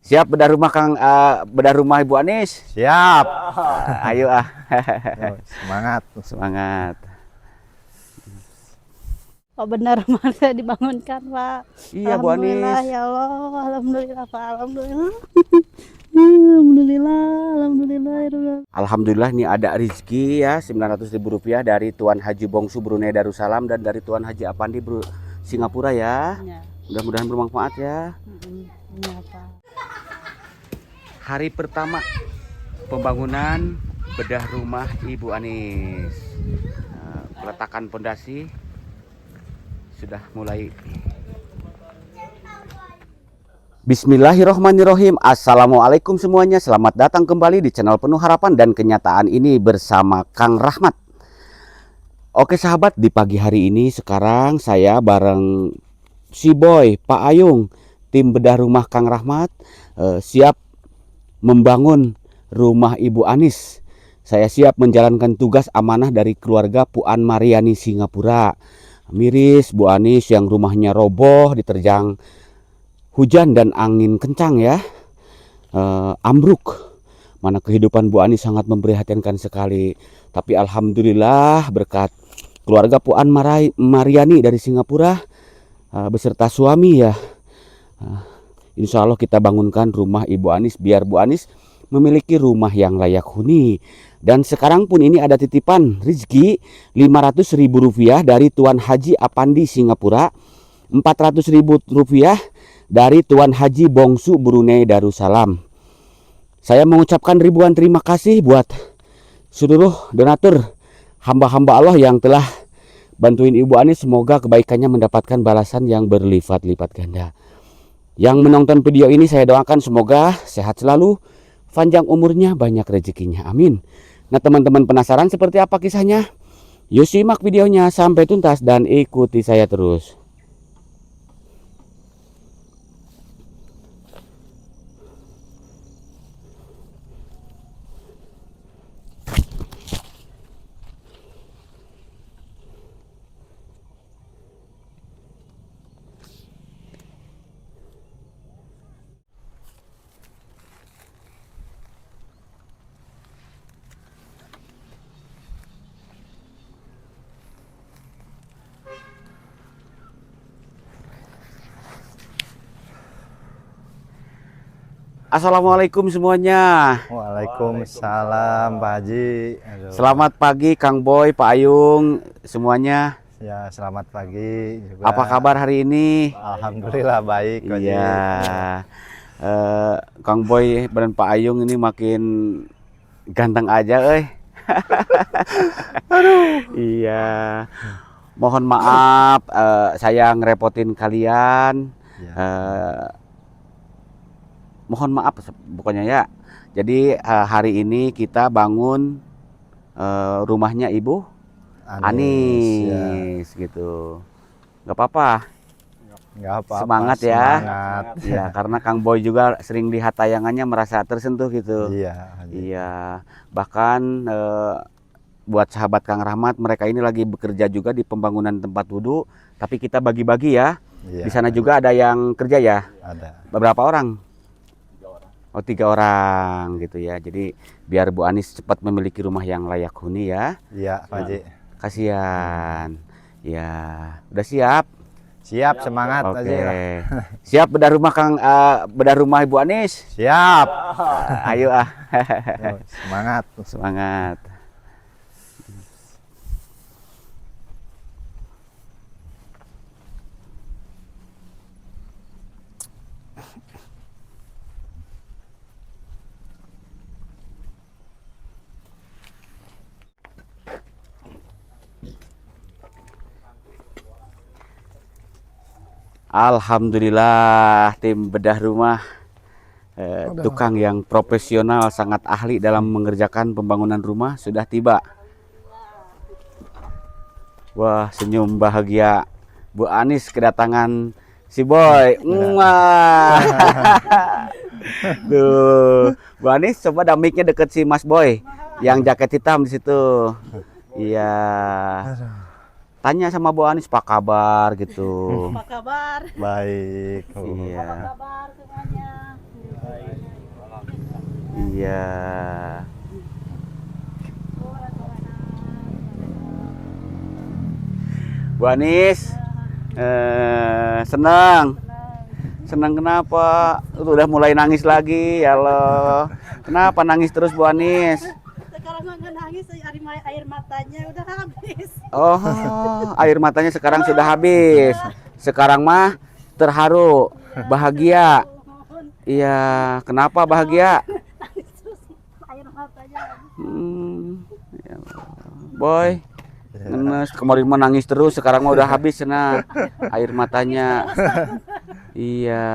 Siap bedah rumah bedah rumah Ibu Anis. Siap. Ayo Semangat. semangat. Pak, benar rumah saya dibangunkan, Pak. Iya Bu Alhamdulillah Anis. ya Allah, alhamdulillah Pak, alhamdulillah. Alhamdulillah, alhamdulillah ya Allah. Alhamdulillah nih ada rezeki ya Rp900.000 dari Tuan Haji Bongsu Brunei Darussalam dan dari Tuan Haji Apandi Singapura ya. Ya. Mudah-mudahan bermanfaat ya. Ya, Pak. Hari pertama pembangunan bedah rumah Ibu Anis. Peletakan pondasi sudah mulai. Bismillahirrohmanirrohim. Assalamualaikum semuanya. Selamat datang kembali di channel Penuh Harapan dan Kenyataan ini bersama Kang Rahmat. Oke sahabat, di pagi hari ini sekarang saya bareng si Boy, Pak Ayung, tim bedah rumah Kang Rahmat siap membangun rumah Ibu Anis. Saya siap menjalankan tugas amanah dari keluarga Puan Mariani Singapura. Miris Bu Anis yang rumahnya roboh diterjang hujan dan angin kencang ya, ambruk. Mana kehidupan Bu Anis sangat memprihatinkan sekali. Tapi alhamdulillah berkat keluarga Puan Mariani dari Singapura beserta suami ya, insya Allah kita bangunkan rumah Ibu Anis biar Bu Anis memiliki rumah yang layak huni. Dan sekarang pun ini ada titipan rezeki Rp500.000 dari Tuan Haji Apandi Singapura, Rp400.000 dari Tuan Haji Bongsu Brunei Darussalam. Saya mengucapkan ribuan terima kasih buat seluruh donatur hamba-hamba Allah yang telah bantuin Ibu Anis. Semoga kebaikannya mendapatkan balasan yang berlipat-lipat ganda. Yang menonton video ini saya doakan semoga sehat selalu, panjang umurnya, banyak rezekinya, amin. Nah teman-teman penasaran seperti apa kisahnya? Yuk simak videonya sampai tuntas dan ikuti saya terus. Assalamualaikum semuanya. Waalaikumsalam Pak Haji. Aduh. Selamat pagi Kang Boy, Pak Ayung, semuanya. Ya, selamat pagi juga. Apa kabar hari ini? Alhamdulillah baik Pak Haji. Iya. Kang Boy dan Pak Ayung ini makin ganteng aja, Aduh. Iya. Mohon maaf saya ngerepotin kalian. Ya. Mohon maaf pokoknya ya. Jadi hari ini kita bangun rumahnya Ibu Anis ya. gitu. Nggak apa-apa. Nggak apa-apa. Semangat ya. Semangat. Ya, karena Kang Boy juga sering lihat tayangannya merasa tersentuh gitu. Iya. Haji. Iya. Bahkan buat sahabat Kang Rahmat, mereka ini lagi bekerja juga di pembangunan tempat wudhu. Tapi kita bagi-bagi ya. Iya, Di sana Haji. juga ada yang kerja ya. Ada. Beberapa orang? 3 orang gitu ya. Jadi biar Bu Anis cepat memiliki rumah yang layak huni ya. Iya Pak Haji. Kasihan. Ya, udah siap? Siap, semangat Oke. Haji. Siap bedah rumah Ibu Anis? Siap. Ayo Yuk, semangat. Semangat. Alhamdulillah tim bedah rumah tukang yang profesional, sangat ahli dalam mengerjakan pembangunan rumah sudah tiba. Wah, senyum bahagia Bu Anis kedatangan si Boy. Wah. Tuh, Bu Anis coba damiknya deket si Mas Boy yang jaket hitam di situ. Iya. Tanya sama Bu Anis apa kabar gitu. Apa kabar? Baik. Iya. Apa kabar semuanya? Iya. Bu Anis, senang. Senang kenapa? Udah mulai nangis lagi, ya Allah. Kenapa nangis terus Bu Anis? Sekarang nggak nangis, air matanya udah habis. Oh, air matanya sekarang sudah habis. Sekarang mah terharu, bahagia. Iya, kenapa bahagia? Air matanya habis. Ya Allah. Boy, ngenes kemarin mah nangis terus, sekarang mah udah habis cenah air matanya. Iya.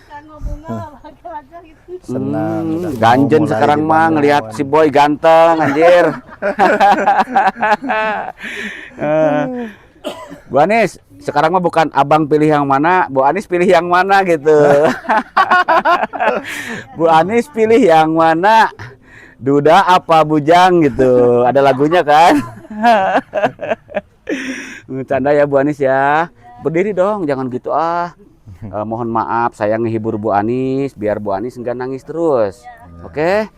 Kanggo bunga aja gitu. Senang. udah mau Ganjen mulai sekarang mah dibangun. ngelihat si Boy ganteng anjir. Bu Anis, sekarang mah bukan abang pilih yang mana, Bu Anis pilih yang mana gitu. Bu Anis pilih yang mana? Duda apa bujang gitu. Ada lagunya kan? Bercanda ya Bu Anis ya. Berdiri dong, jangan gitu ah. Mohon maaf saya ngehibur Bu Anis biar Bu Anis enggak nangis terus. Oke?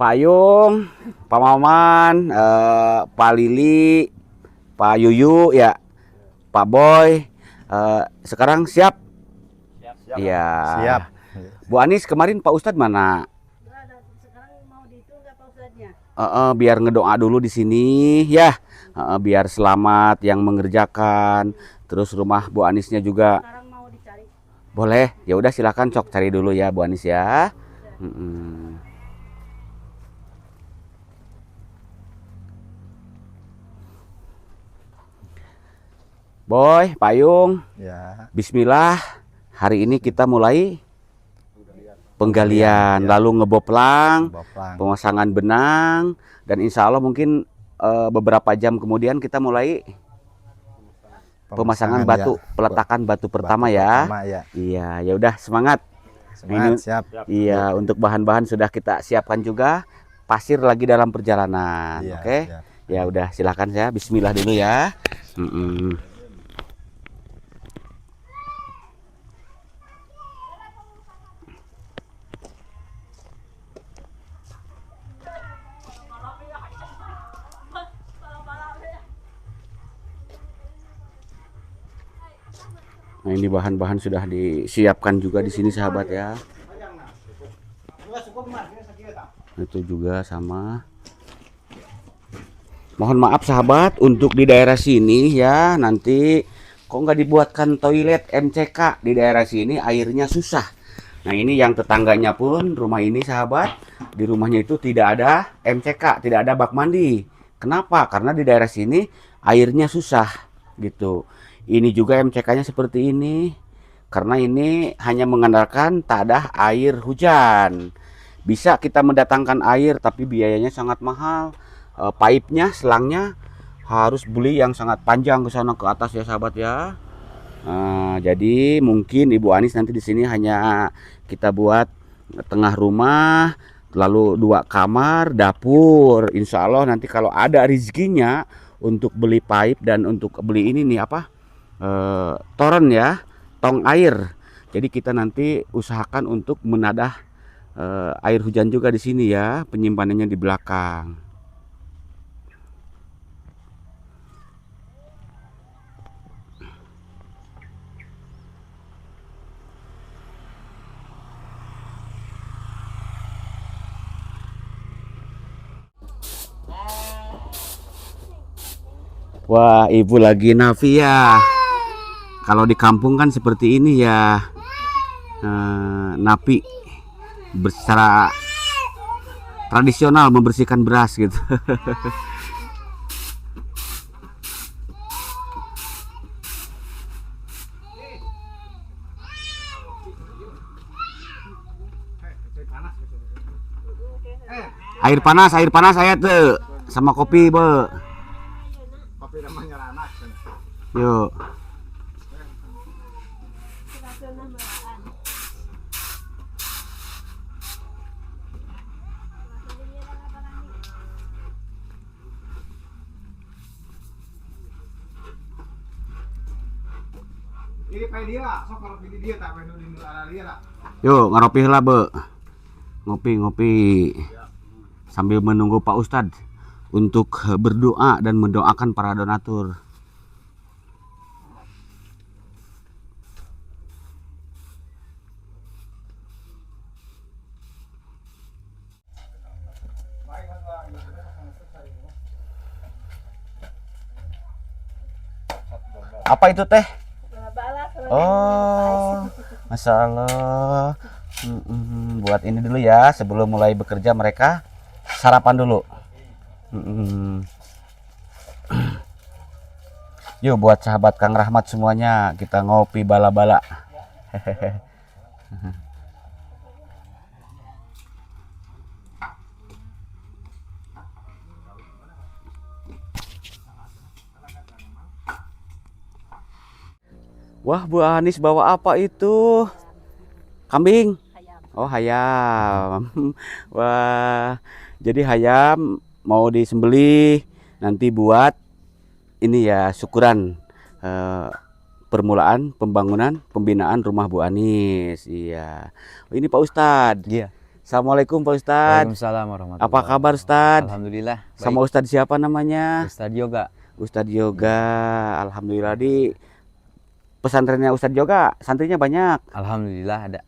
Pak Yung, Pak Maman, Pak Lili, Pak Yuyu ya, Pak Boy. Sekarang siap? Iya. Siap. Bu Anis kemarin Pak Ustadz mana? Sekarang mau itu nggak Pak Ustadznya? Biar ngedoa dulu di sini ya. Biar selamat yang mengerjakan. Terus rumah Bu Anisnya juga. Sekarang mau dicari. Boleh. Ya udah silakan cok cari dulu ya Bu Anis ya. Boy, Payung, Ya. bismillah. Hari ini kita mulai penggalian, Ya. lalu ngeboplang, Boplang. pemasangan benang, dan insya Allah mungkin beberapa jam kemudian kita mulai pemasangan batu, ya. peletakan batu pertama Batu ya. pertama ya. Iya, ya udah semangat. Semangat, siap. Iya, untuk bahan-bahan sudah kita siapkan juga. Pasir lagi dalam perjalanan, Iya, oke? siap. Ya udah silakan ya. Bismillah dulu ya. Nah, ini bahan-bahan sudah disiapkan juga di sini sahabat ya. Itu juga sama. Mohon maaf sahabat untuk di daerah sini ya, nanti kok nggak dibuatkan toilet MCK di daerah sini, airnya susah. Nah ini yang tetangganya pun rumah ini sahabat, di rumahnya itu tidak ada MCK, tidak ada bak mandi. Kenapa? Karena di daerah sini airnya susah gitu. Ini juga MCK-nya seperti ini. Karena ini hanya mengandalkan tadah air hujan. Bisa kita mendatangkan air tapi biayanya sangat mahal. Pipe-nya, selangnya harus beli yang sangat panjang ke sana ke atas ya sahabat ya. Jadi mungkin Ibu Anis nanti di sini hanya kita buat tengah rumah, lalu 2 kamar, dapur. Insya Allah nanti kalau ada rezekinya untuk beli pipe dan untuk beli ini nih apa? Toren ya, tong air. Jadi kita nanti usahakan untuk menadah air hujan juga di sini ya, penyimpanannya di belakang. Wah, ibu lagi nafi ya. Kalau di kampung kan seperti ini ya, napi secara tradisional membersihkan beras gitu. Air panas saya tuh sama kopi, Be. Yuk. Ini pakai dia lah, sok kalau pilih dia tak main di arah dia lah. Yuk ngopi lah be. Ngopi sambil menunggu Pak Ustadz untuk berdoa dan mendoakan para donatur. Apa itu teh? Bala-bala kalau Oh, Masya Allah. Buat ini dulu ya, sebelum mulai bekerja mereka sarapan dulu. Yuk buat sahabat Kang Rahmat semuanya, kita ngopi bala-bala. Wah, Bu Anis bawa apa itu? Kambing. ayam. Oh, hayam. Wah, jadi hayam mau disembelih nanti buat ini ya syukuran eh, permulaan pembangunan pembinaan rumah Bu Anis. Iya. Oh, ini Pak Ustadz. Iya. Assalamualaikum Pak Ustadz. Waalaikumsalam warahmatullahi Apa kabar Ustadz? Alhamdulillah. Sama Ustadz siapa namanya? Ustadz Yoga. Ustadz Yoga. Alhamdulillah di pesantrennya Ustadz Yoga santrinya banyak. Alhamdulillah ada.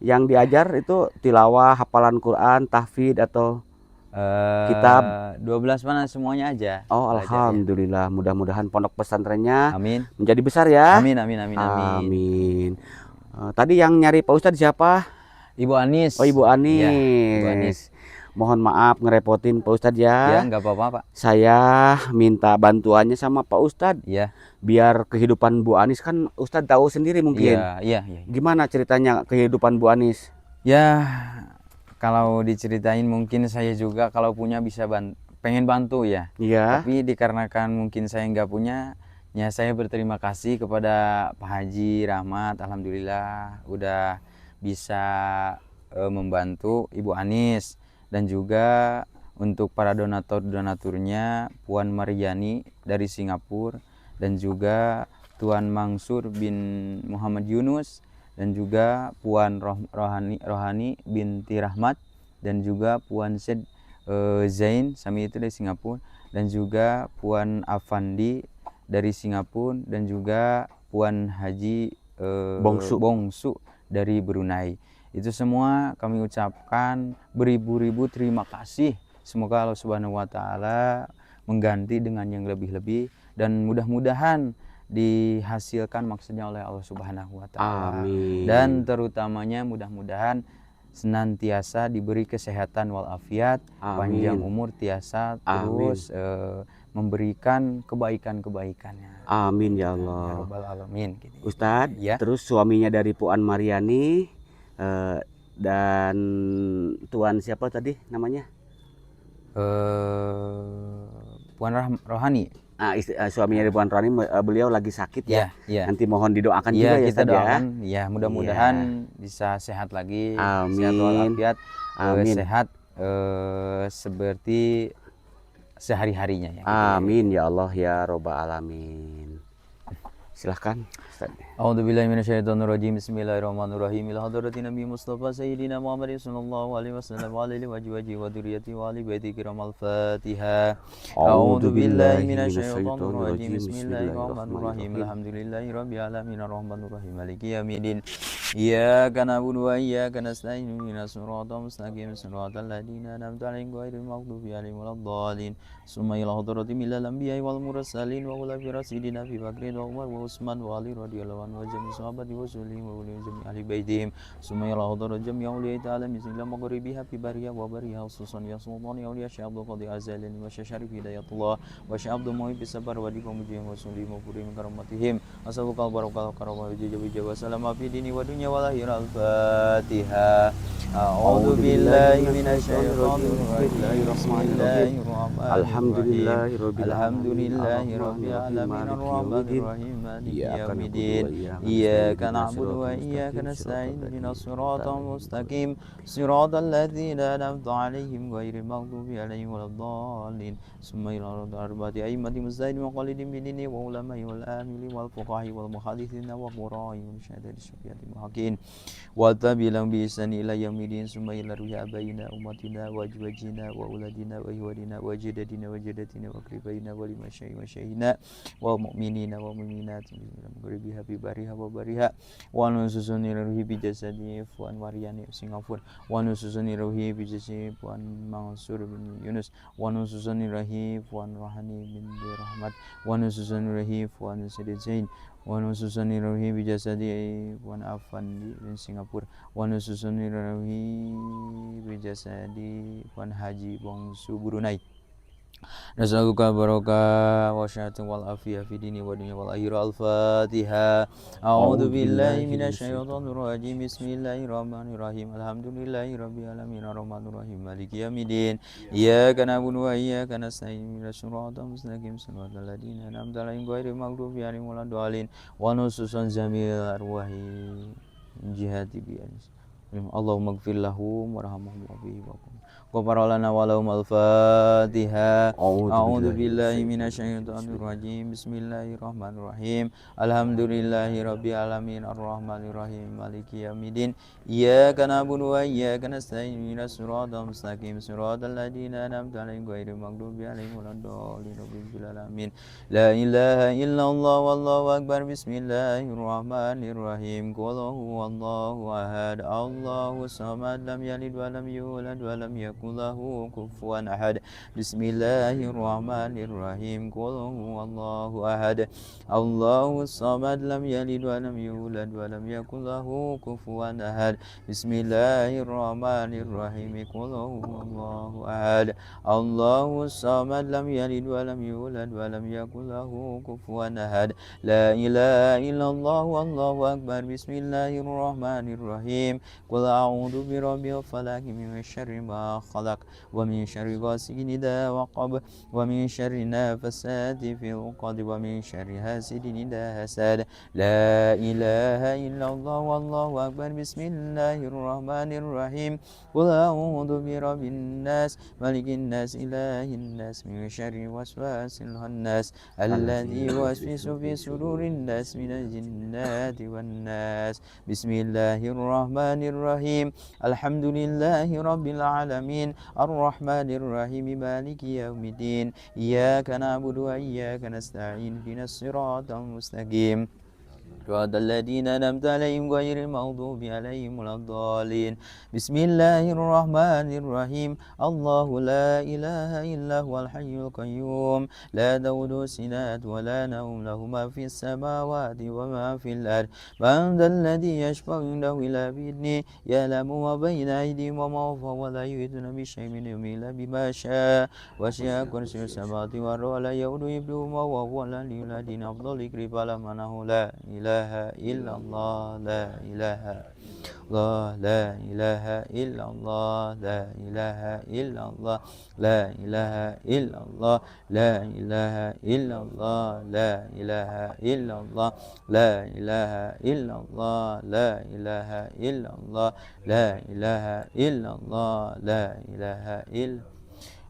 Yang diajar itu tilawah, hafalan Quran, tahfidz atau kitab? 12 mana semuanya aja. Oh, Belajar, alhamdulillah. Mudah-mudahan pondok pesantrennya ya. Amin. menjadi besar ya. Amin amin amin amin. Amin. Tadi yang nyari Pak Ustadz siapa? Ibu Anis. Oh, Ibu Anis. Iya, Ibu Anis. Mohon maaf ngerepotin Pak Ustadz Ya, ya. enggak apa-apa, Pak. Saya minta bantuannya sama Pak Ustadz. Iya. Biar kehidupan Bu Anis kan Ustadz tahu sendiri mungkin. Iya. Gimana ceritanya kehidupan Bu Anis? Ya, kalau diceritain mungkin saya juga kalau punya bisa pengen bantu ya. Iya. Tapi dikarenakan mungkin saya nggak punya, ya saya berterima kasih kepada Pak Haji Rahmat. Alhamdulillah udah bisa membantu Ibu Anis, dan juga untuk para donaturnya Puan Mariani dari Singapura, dan juga Tuan Mansur bin Muhammad Yunus, dan juga Puan Rohani binti Rahmat, dan juga Puan Syed Zain Sami itu dari Singapura, dan juga Puan Afandi dari Singapura, dan juga Puan Haji Bongsu dari Brunei. Itu semua kami ucapkan beribu-ribu terima kasih. Semoga Allah Subhanahu wa taala mengganti dengan yang lebih-lebih, dan mudah-mudahan dihasilkan maksudnya oleh Allah Subhanahu wa taala. Amin. Dan terutamanya mudah-mudahan senantiasa diberi kesehatan walafiat, panjang umur tiasa terus memberikan kebaikan-kebaikannya. Amin ya Ya Allah. Rabbal alamin gitu. Ustadz, Ya. terus suaminya dari Puan Mariani dan Tuan siapa tadi namanya? Puan Rohani. Suaminya dari Puan Rohani, beliau lagi sakit ya. Iya. Nanti mohon didoakan Iya, juga ya kita Ustadz ya. doakan ya mudah-mudahan bisa sehat lagi, Amin. sehat walafiat, Amin. sehat seperti sehari-harinya ya. Amin ya Allah ya Robbal alamin. Silahkan Ustadz. A'udzubillahi minasyaitonirrajim. Bismillahirrahmanirrahim. Ila hadratin Nabi Mustafa Sayyidina Muhammadin sallallahu alaihi wasallam wa alihi wa dzurriyyati wa ali baiti kiramal Fatihah. A'udzubillahi minasyaitonirrajim. Bismillahirrahmanirrahim. Alhamdulillahirabbil alamin arrahmanir rahim maliki yaumiddin. Iyyaka na'budu wa iyyaka nasta'in ihdinas siratal mustaqim siratal ladzina an'amta 'alaihim ghairil maghdubi 'alaihim waladdallin. Summa ila hadratin minal anbiya'i wal mursalin wa ulil rasidina Abi Bakrin wa Umar wa Utsman wa Ali radhiyallahu anhu wa jami' sahabati wa sulihim wa ulil jami' ahli baitihim. Summa ila hadratin jami' awliya ta'ala min singla maghribiha fi bariya wa bariya khususan ya sultan ya awliya Syekh Abdul Qadir Azalani wa Syekh Syarif Hidayatullah wa Syekh Abdul Muhib sabar wa di pemujian wa sulim wa purim karamatihim. Asabukal barakal karamah wa jawa salam fi dini wa dunya dunya wal akhirah. Al-Fatihah. A'udzu billahi minasyaitonir rajim. Bismillahirrahmanirrahim. Alhamdulillahirabbil Alhamdulillahi rabbil alamin arrahmanir rahim maliki yaumiddin. Iyyaka na'budu wa iyyaka nasta'in ihdinas siratal mustaqim siratal ladzina an'amta 'alaihim ghairil maghdubi 'alaihim waladdallin. Summa ila arba'ati a'immati mujtahidin wa qalidin bidini wa ulama'i wal amili wal fuqahi wal muhadditsin wa qurra'i wa syahadati syafiyati muhaqqin wa tabi'lahum bi ihsani ila yaumidin. Summa ila ruhi abaina ummatina wa azwajina wa auladina wa ihwadina wa jadadina wa jadatina wa qribaina wa limasyaih wa syahina wa mu'minina wa mu'minat bi habi bariha wa bariha wa nususuni ruhi bi jasadi Fuan Waryani Singapura wa nususuni ruhi bi jasadi Fuan Mansur bin Yunus wa nususuni ruhi Fuan Rohani bin Rahmat wa nususuni ruhi Fuan Sidin Zain wa nususuni ruhi bi jasadi Fuan Afan bin Singapura wa nususuni ruhi bi jasadi Fuan Haji Bongsu Brunei. Nas'aluka barokah wa syahatan wal afiyah fi dini wa dunya wal akhirah. Al-Fatihah. A'udzu billahi minasyaitonir rajim. Bismillahirrahmanirrahim. Alhamdulillahi rabbil alamin arrahmanir rahim maliki yaumiddin. Iyyaka na'budu wa iyyaka nasta'in ihdinas siratal mustaqim siratal ladzina an'amta 'alaihim ghairil maghdubi 'alaihim waladdallin. Wa nususun jamil arwahi jihati bi Allahumma ighfir lahum warhamhum wa bihi wa ghafara lana wa lahum. Al-Fatihah. A'udzu billahi minasyaitonir rajim. Bismillahirrahmanirrahim. Alhamdulillahi rabbil alamin arrahmanir rahim maliki yaumiddin. Iyyaka na'budu wa iyyaka nasta'in ihdinas siratal mustaqim siratal ladzina an'amta 'alaihim ghairil maghdubi 'alaihim waladdallin. Amin. La ilaha illallah wallahu akbar. Bismillahirrahmanirrahim. Qul huwallahu ahad. Allahu samad. Lam yalid wa lam yulad wa lam yakul lahu kufuwan ahad. Bismillahirrahmanirrahim. Qul huwallahu ahad. Allahu samad. Lam yalid wa lam yulad wa lam yakul lahu kufuwan ahad. Bismillahirrahmanirrahim. Qul huwallahu ahad. Allahu samad. Lam yalid wa lam yulad wa lam yakul lahu kufuwan ahad. La ilaha illallah wallahu akbar. Bismillahirrahmanirrahim. Qul a'udzu birabbil falaq min syarri ma khalaq wa min syarri ghasiqin idza waqab wa min syarri nafasati fil 'uqad wa min syarri hasidin idza hasad. La ilaha illallah wallahu akbar. Bismillahirrahmanirrahim. Qul a'udzu birabbin nas malikin nas ilahin nas min syarri waswasil khannas alladzi yuwaswisu fi sudurin nas minal jinnati wan nas. Bismillahirrahmanirrahim. Alhamdulillahi rabbil alamin arrahmanir rahim maliki yaumiddin. Iyyaka na'budu wa iyyaka nasta'in ihdinas siratal mustaqim صراط الذين أنعمت عليهم غير المغضوب عليهم ولا الضالين. بسم الله الرحمن الرحيم. الله لا إله إلا هو الحي القيوم لا تأخذه سنة ولا نوم له ما في السماوات وما في الأرض. من ذا الذي يشفع عنده إلا بإذنه يعلم ما بين أيديهم وما خلفهم ولا يحيطون بشيء من علمه إلا بما شاء وسع كرسيه السماوات والأرض ولا يؤوده حفظهما وهو العلي العظيم. أفضل الذكر فلم أنه لا إله إلا الله لا إله الله لا إله إلا الله لا إله إلا الله لا إله إلا الله لا إله إلا الله لا إله إلا الله لا إله إلا الله لا إله إلا الله لا إله إلا الله لا إله إلا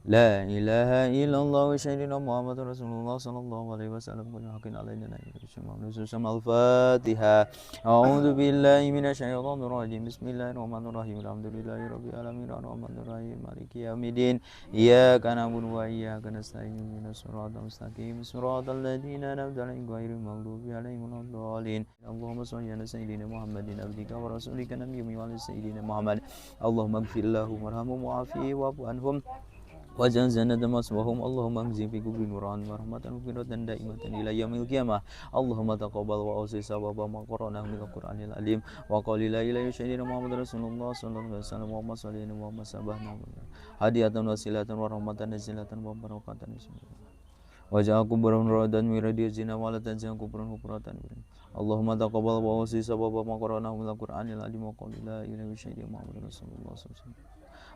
لا إله إلا الله وسيدنا محمد رسول الله صلى الله عليه وسلم. كن علينا الفاتحة. أعوذ بالله من الشيطان الرجيم. بسم الله الرحمن الرحيم. الحمد لله رب العالمين الرحمن الرحيم مالك يوم الدين. إياك نعبد وإياك نستعين اهدنا الصراط المستقيم صراط الذين أنعمت عليهم غير المغضوب عليهم ولا الضالين. اللهم صل على سيدنا محمد عبدك ورسولك النبي وعلى سيدنا محمد. اللهم اغفر لهم وارحمهم وعافهم واعف عنهم wajah zana damaswahum. Allahumma anzil fi kubri nuran wa rahmatan firatan daimatan ila yaumil qiyamah. Allahumma taqabbal wa awsi sawaba ma qara'nahu min al-Qur'anil alim wa qali la ilaha illa Muhammad Rasulullah sallallahu alaihi wasallam. Muhammad sallallahu alaihi wa sabahna hadiyatan wasilatan wa rahmatan nazilatan wa barakatan. Wajah kubran radan wiradi zina walatan zina kubran hupratan. Allahumma taqabbal wa wasi sababa ma qara'nahu minal Qur'anil azim wa qul la ilaha illallah Muhammadur Rasulullah sallallahu alaihi wasallam.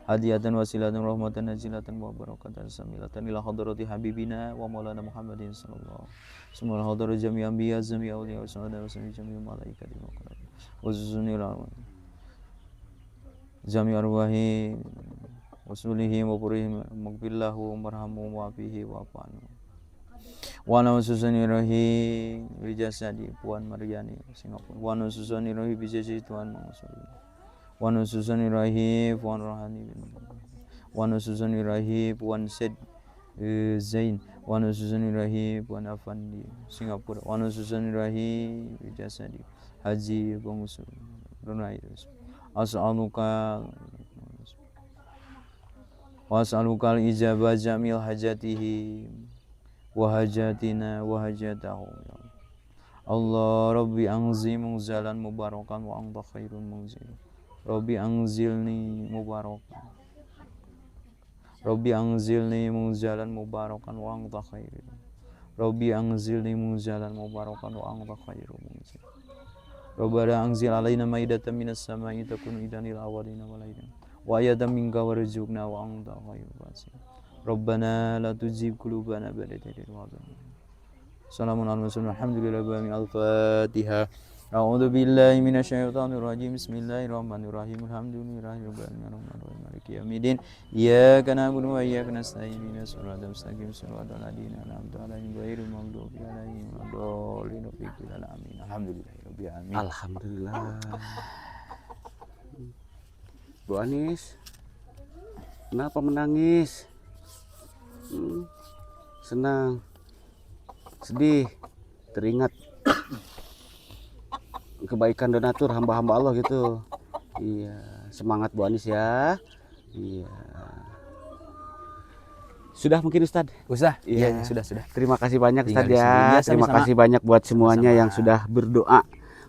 Hadiyatan wasilatan rahmatan nazilatan wa barakatan samilatan ila hadrati habibina wa maulana Muhammadin sallallahu semua hadrat jami anbiya jami awliya wa sahada wa jami malaikati wa qur'an wa zunil jami arwahi wasulihi wa purihim maghfirlahu warhamhu wa fihi wa afanu wa nasusani rahi wijasadi Puan Mariani Singapura wa nasusani rahi bijasi Tuan Mansur wa nasusani rahi Puan Rohani wa nasusani rahi Puan Said Zain wa nasusani rahi Puan Afandi Singapura wa nasusani rahi wijasadi Haji Bangusur Brunei as'aluka wa as'aluka al-ijabah jamil hajatihi wa hajatina wa hajatahu Allah Rabbi anzil munzalan mubarakan wa anta khairul munzil Rabbi anzilni mubarakan Rabbi anzilni munzalan mubarakan wa anta khairul Rabbi anzilni munzalan mubarakan wa anta khairul munzil Rabbana anzil alaina maidatan minas sama'i takunu idan lil awwalina wal akhirin wa ayatan minka warzuqna wa anta khairul raziqin Rabbana la tuzigh qulubana ba'da idh hadaytana. Assalamu alaikum warahmatullahi wabarakatuh. Al-Fatihah. A'udzu billahi minasyaitonir rajim. Bismillahirrahmanirrahim. Alhamdulillahirabbil alamin. Maliki yaumiddin. Iyyaka na'budu wa iyyaka nasta'in. Ihdinas siratal mustaqim. Siratal ladzina an'amta 'alaihim ghairil maghdubi 'alaihim waladdallin. Amin. Alhamdulillahirabbil alamin. Alhamdulillah. Bu Anis, kenapa menangis? Senang, sedih, teringat kebaikan donatur hamba-hamba Allah gitu. Iya, semangat Bu Anis ya. Iya. Sudah mungkin Ustadz? Ustaz? Iya, sudah. Terima kasih banyak Tinggal Ustadz di sini. ya. Iya, Terima sama-sama. kasih banyak buat semuanya Sama-sama. yang sudah berdoa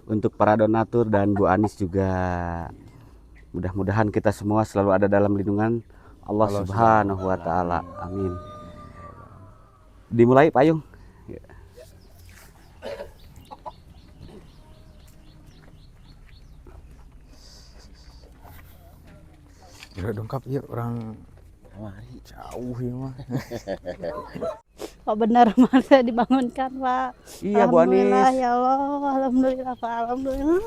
untuk para donatur dan Bu Anis juga. Mudah-mudahan kita semua selalu ada dalam lindungan Allah Subhanahu wa taala. Amin. Dimulai payung. Yuk dongkap yuk orang jauh ya mah. Pak benar masa dibangunkan Pak. Iya Bu Alhamdulillah Anis. ya Allah, alhamdulillah Pak, alhamdulillah.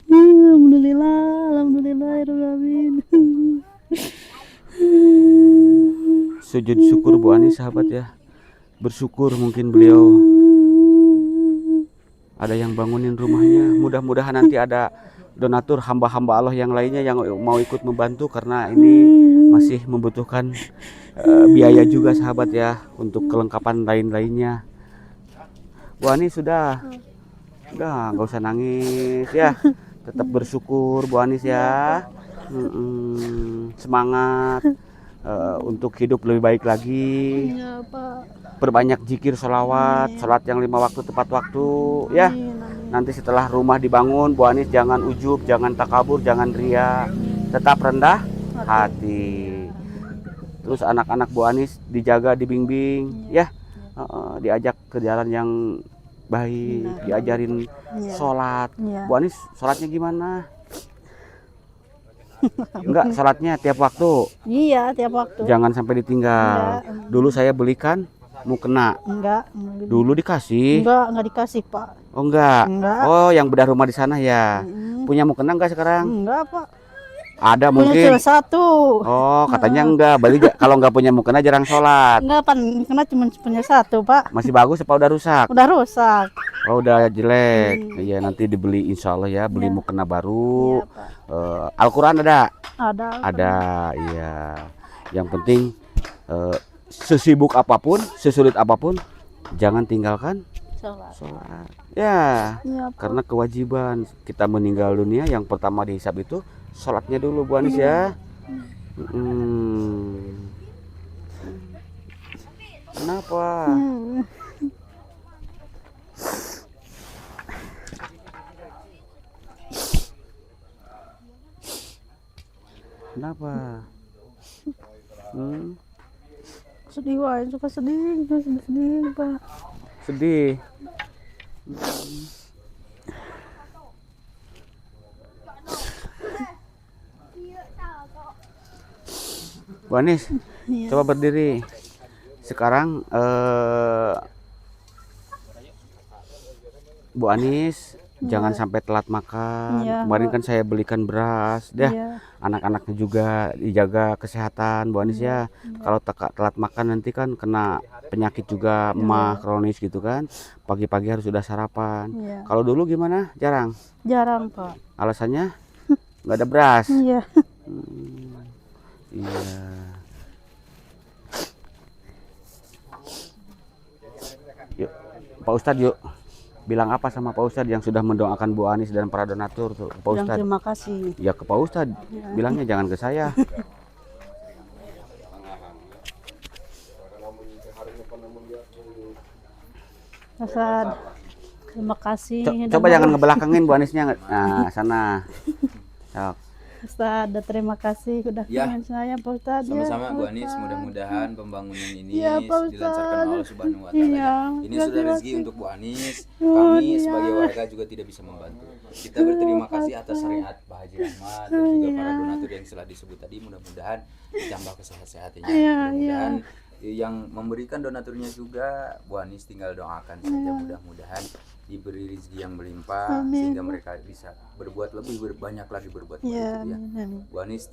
Alhamdulillah, alhamdulillah ya Rabbil. Sujud syukur Bu Anis sahabat ya. Bersyukur mungkin beliau ada yang bangunin rumahnya. Mudah-mudahan nanti ada donatur hamba-hamba Allah yang lainnya yang mau ikut membantu karena ini masih membutuhkan biaya juga sahabat ya untuk kelengkapan lain-lainnya. Bu Anis udah nggak usah nangis ya, tetap bersyukur Bu Anis ya. Semangat untuk hidup lebih baik lagi. Ya Pak. Perbanyak zikir, sholawat, sholat yang 5 waktu tepat waktu ya. Amin, amin. Nanti setelah rumah dibangun Bu Anis jangan ujub, jangan takabur, jangan ria, tetap rendah hati. Terus anak-anak Bu Anis dijaga, dibimbing ya. Diajak ke jalan yang baik, diajarin Iya. sholat. Iya. Bu Anis sholatnya gimana? Enggak, sholatnya tiap waktu, Iya, tiap waktu. jangan sampai ditinggal. Enggak. Dulu saya belikan mukena, Enggak. dulu dikasih. Enggak dikasih Pak. Oh enggak. Enggak. Oh yang bedah rumah di sana ya. Mm. Punya mukena enggak sekarang? Enggak Pak. Ada Punya mungkin. cuma satu. Oh katanya enggak. Kalau enggak punya mukena jarang sholat. Enggak Pak, kena cuma punya satu Pak. Masih bagus apa udah rusak? Udah rusak. Oh udah jelek. Iya nanti dibeli insya Allah ya. Beli Iya. mukena Iya baru. Pak. Al-Quran ada? Ada. Ada. Iya. Yang penting sesibuk apapun, sesulit apapun, jangan tinggalkan Sholat. sholat. Ya. Iya Pak. Karena kewajiban kita meninggal dunia yang pertama dihisab itu sholatnya dulu Bu Anis ya. Kenapa? Kenapa? Sedih Pak, suka sedih Pak. Sedih. Bu Anis, Iya. coba berdiri. Sekarang Bu Anis jangan sampai telat makan. Iya, Kemarin Pak. kan saya belikan beras, dah. Iya. Anak-anaknya juga dijaga kesehatan, Bu Anis ya. Kalau telat makan nanti kan kena penyakit juga, emah kronis gitu kan. Pagi-pagi harus sudah sarapan. Iya. Kalau dulu gimana? Jarang. Jarang, Pak. Alasannya nggak ada beras. Iya. Iya. Yuk, Pak Ustadz yuk. Bilang apa sama Pak Ustadz yang sudah mendoakan Bu Anis dan para donatur tuh, Pak Bilang Ustadz? terima kasih. Ya ke Pak Ustadz. Bilangnya jangan ke saya. Ustad, terima kasih. Coba jangan ngebelakangin Bu Anisnya. Nah, sana. Sok. Ustad, terima kasih udah Ya. pengen saya Pak Ustad. Sama-sama ya, Bu Pak Anis, Ustad. mudah-mudahan pembangunan ini Iya, Pak dilancarkan Ustadz. Allah Subhanahu wa taala. Iya, Ini terima sudah rezeki kasih. untuk Bu Anis. Oh, Kami iya. sebagai warga juga tidak bisa membantu. Kita berterima kasih atas syariat Pak Haji Rahmat dan juga para donatur yang telah disebut tadi. Mudah-mudahan ditambah kesehat-sehatnya. Iya, Mudah-mudahan yang memberikan donaturnya juga Bu Anis tinggal doakan saja, mudah-mudahan diberi rezeki yang melimpah Amin. sehingga mereka bisa berbuat lebih banyak lagi berbuat baik Iya, gitu ya. amin. Bu Anis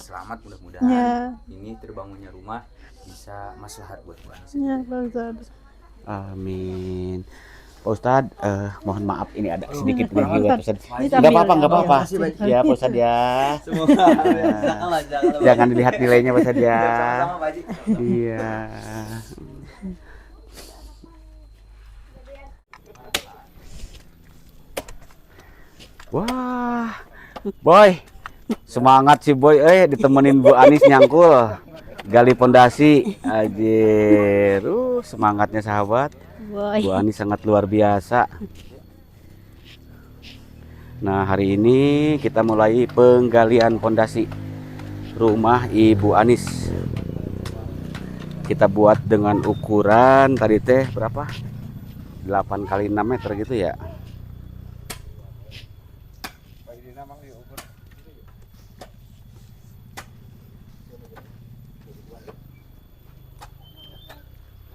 selamat, mudah-mudahan Iya. ini terbangunnya rumah bisa maslahat buat Bu Anis. Iya, Pak Ustad. Amin. Pak Ustadz, mohon maaf ini ada sedikit review ya Pak Ustadz. Ini Nggak apa-apa, nggak ambil. apa-apa. Makasih, baik. Ya Pak Ustadz ya. Semoga Jangan dilihat nilainya Pak Ustadz ya. sama-sama Pak Haji. Iya. Wah, Boy, semangat si Boy, ditemenin Bu Anis nyangkul, gali pondasi, anjir, semangatnya sahabat. Bu Anis sangat luar biasa. Nah, hari ini kita mulai penggalian pondasi rumah Ibu Anis. Kita buat dengan ukuran tadi teh berapa? 8 kali 6 meter gitu ya.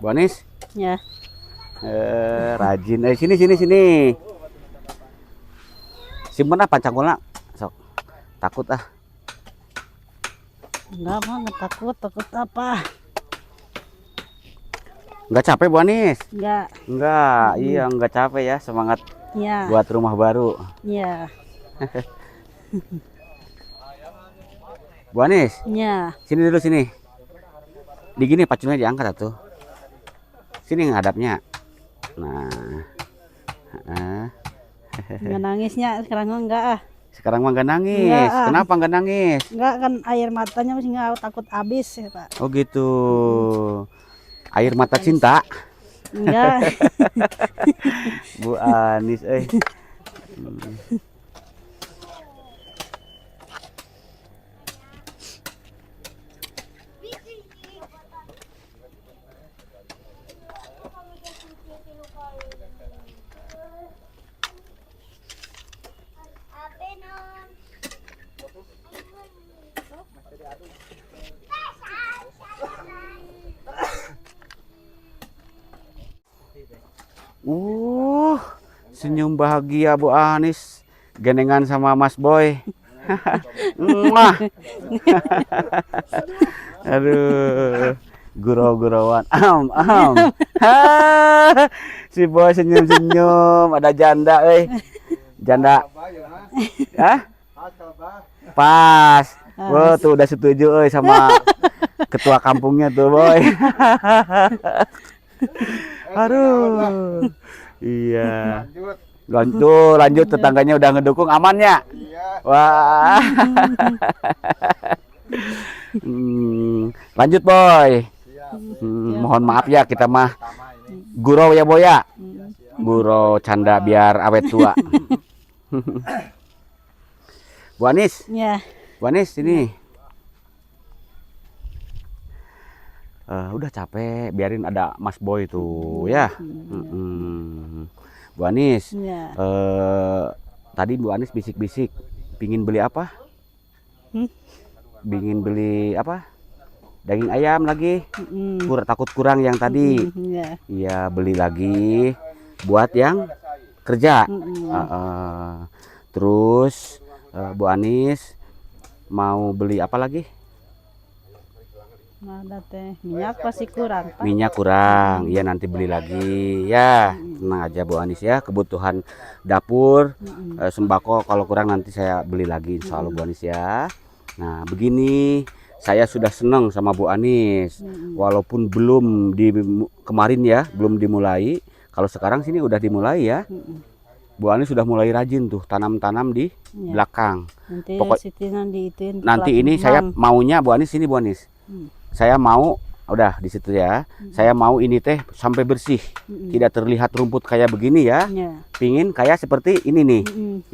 Bu Anis, Ya. rajin. Sini. Simpen apa cangkulna? Sok. Takut ah. Enggak, Pak, enggak takut apa? Enggak capek Bu Anis? Enggak. Enggak, iya enggak capek ya. Semangat Ya. buat rumah baru. Ya. Bu Anis, Ya. sini dulu sini. Di gini pacunnya diangkat atuh. Sini ngadapnya. Nah. Enggak nangisnya sekarang enggak ah. Sekarang mah enggak nangis. Enggak, ah. Kenapa enggak nangis? Enggak kan air matanya masih enggak takut habis ya, Pak. Oh gitu. Air mata cinta. Enggak. Bu Anis, senyum bahagia Bu Anis, genengan sama Mas Boy. Muah. Aduh, gurau-gurauan. Si Boy senyum-senyum, ada janda, janda. Hah? Pas. Wah, tuh udah setuju sama ketua kampungnya tuh, Boy. Aduh. Iya. Lanjut tetangganya udah ngedukung, amannya. Wah. Lanjut Boy. Mohon maaf ya kita mah gurau ya Boy ya. Gurau canda biar awet tua. Bu Anis. Ya. Bu Anis sini. Udah capek, biarin ada Mas Boy tuh ya. Bu Anis, Ya. tadi Bu Anis bisik-bisik, pingin beli apa? Pingin beli apa? Daging ayam lagi. Takut kurang yang tadi. Ya. Iya, beli lagi buat yang kerja. Terus Bu Anis mau beli apa lagi? Ada teh minyak pasti kurang, Pak. Minyak kurang, iya nanti beli lagi ya. Tenang aja Bu Anis ya, kebutuhan dapur, sembako kalau kurang nanti saya beli lagi insya Allah Bu Anis ya. Nah begini, saya sudah senang sama Bu Anis, walaupun belum kemarin ya, belum dimulai. Kalau sekarang sini udah dimulai ya. Bu Anis sudah mulai rajin tuh tanam-tanam di belakang. Nanti ini saya maunya Bu Anis ini Bu Anis. Saya mau udah di situ ya. Saya mau ini teh sampai bersih. Tidak terlihat rumput kayak begini ya. Pingin kayak seperti ini nih.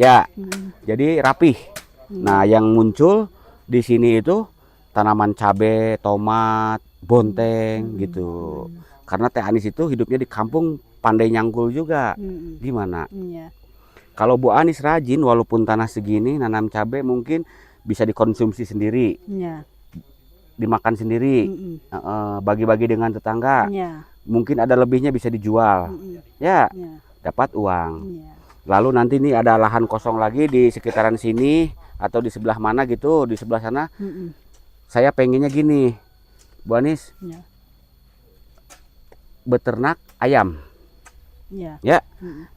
Ya. Jadi rapih. Nah, yang muncul di sini itu tanaman cabai, tomat, bonteng gitu. Karena Teh Anis itu hidupnya di kampung pandai nyangkul juga. Gimana? Kalau Bu Anis rajin walaupun tanah segini nanam cabai mungkin bisa dikonsumsi sendiri. Dimakan sendiri, bagi-bagi dengan tetangga, mungkin ada lebihnya bisa dijual, ya, dapat uang. Lalu nanti nih ada lahan kosong lagi di sekitaran sini atau di sebelah mana gitu, di sebelah sana. Saya pengennya gini, Bu Anis, beternak ayam, ya.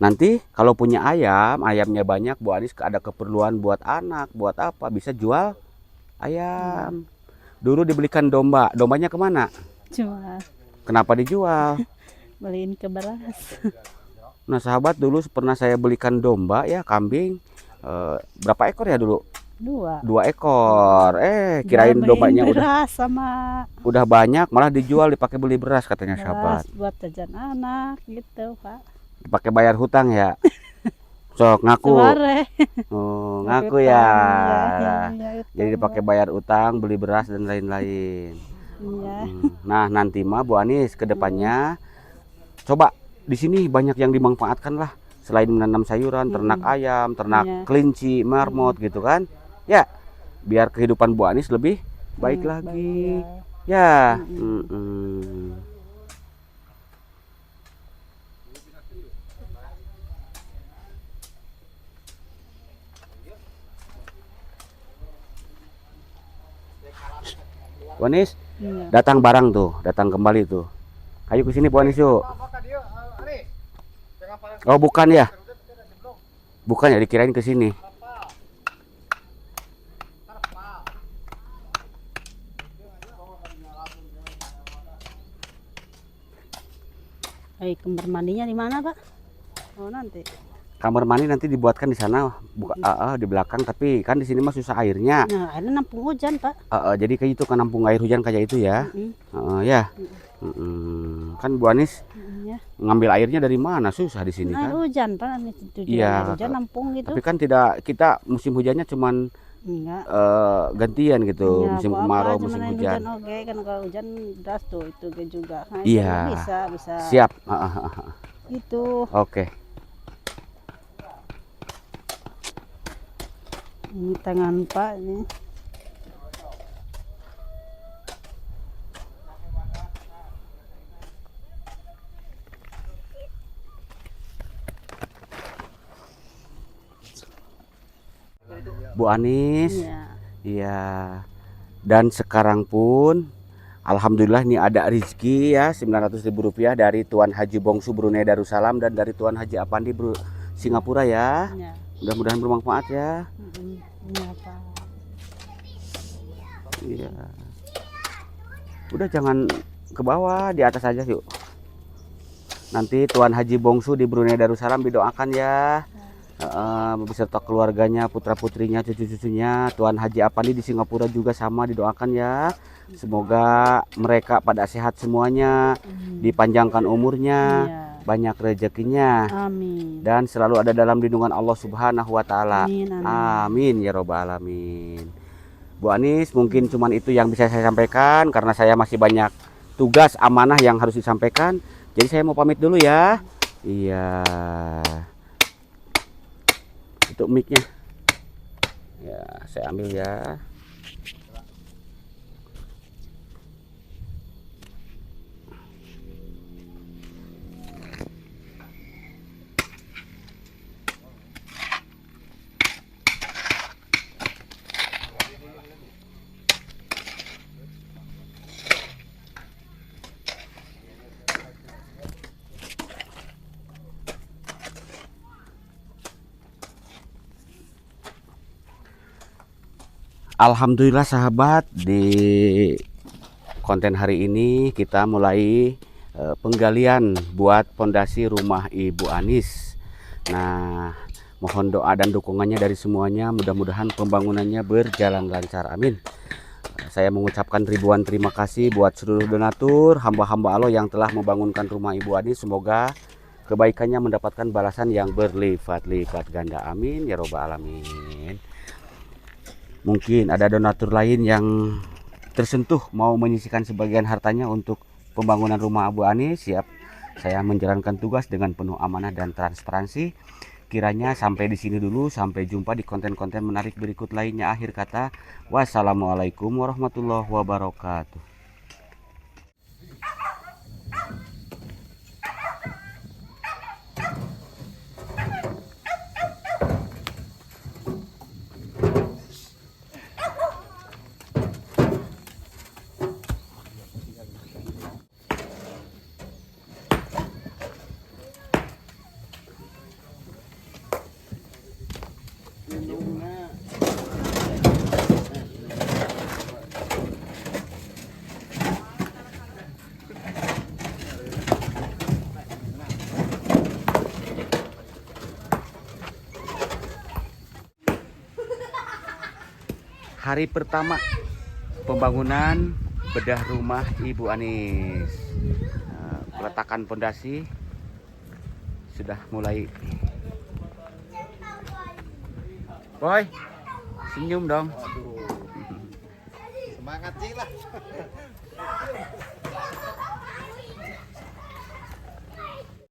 Nanti kalau punya ayam, ayamnya banyak, Bu Anis ada keperluan buat anak, buat apa, bisa jual ayam. Dulu dibelikan domba, dombanya kemana? Jual. Kenapa dijual? Beliin ke beras. Nah sahabat, dulu pernah saya belikan domba ya, kambing. Berapa ekor ya dulu? 2 ekor. Kirain dombanya udah banyak, malah dijual dipakai beli beras katanya sahabat. Buat jajan anak gitu Pak. Dipakai bayar hutang ya. Sok ngaku. Oh, ngaku ya. Jadi dipakai bayar utang, beli beras dan lain-lain. Nah, nanti mah Bu Anis ke depannya coba di sini banyak yang dimanfaatkan lah. Selain menanam sayuran, ternak ayam, ternak kelinci, marmot gitu kan. Ya, biar kehidupan Bu Anis lebih baik lagi. Ya. Bu Anis, datang barang tuh, datang kembali tuh. Ayo ke sini Bu Anis yuk. Oh bukan ya? Bukan ya, dikirain ke sini. Kamar mandinya di mana Pak? Oh nanti. Kamar mandi nanti dibuatkan di sana, di belakang. Tapi kan di sini mah susah airnya. Nah, airnya nampung hujan Pak. Jadi kayak itu kan nampung air hujan kayak itu ya. Ya. Kan Bu Anis ngambil airnya dari mana, susah di sini kan. Air hujan Pak, iya. Hujan nampung gitu. Tapi kan tidak, kita musim hujannya cuman gantian gitu, musim kemarau, musim hujan. Oke, kan kalau hujan deras tuh itu juga. Nah, iya. Bisa. Siap. Itu. Oke. Ini tangan Pak ini. Bu Anis, iya. Dan sekarang pun alhamdulillah nih ada rezeki ya, Rp900.000 dari Tuan Haji Bongsu Brunei Darussalam dan dari Tuan Haji Apandi Singapura ya. Mudah-mudahan bermanfaat ya. Iya. Udah jangan ke bawah, di atas aja yuk. Nanti Tuan Haji Bongsu di Brunei Darussalam didoakan ya. Beserta keluarganya, putra-putrinya, cucu-cucunya. Tuan Haji Apandi di Singapura juga sama didoakan ya. Semoga mereka pada sehat semuanya, dipanjangkan umurnya, banyak rezekinya, dan selalu ada dalam lindungan Allah Subhanahu wa Ta'ala. Amin ya Robbal Alamin. Bu Anis, mungkin cuman itu yang bisa saya sampaikan karena saya masih banyak tugas amanah yang harus disampaikan. Jadi saya mau pamit dulu ya. Iya. Itu mic-nya. Ya, saya ambil ya. Alhamdulillah sahabat, di konten hari ini kita mulai penggalian buat pondasi rumah Ibu Anis. Nah, mohon doa dan dukungannya dari semuanya, mudah-mudahan pembangunannya berjalan lancar, amin. Saya mengucapkan ribuan terima kasih buat seluruh donatur, hamba-hamba Allah yang telah membangunkan rumah Ibu Anis. Semoga kebaikannya mendapatkan balasan yang berlipat-lipat ganda, amin ya robbal alamin. Mungkin ada donatur lain yang tersentuh mau menyisikan sebagian hartanya untuk pembangunan rumah Ibu Anis. Siap saya menjalankan tugas dengan penuh amanah dan transparansi. Kiranya sampai di sini dulu, sampai jumpa di konten-konten menarik berikut lainnya. Akhir kata, wassalamualaikum warahmatullahi wabarakatuh. Hari pertama pembangunan bedah rumah Ibu Anis. Peletakan pondasi sudah mulai. Boy, senyum dong. Semangat sih lah.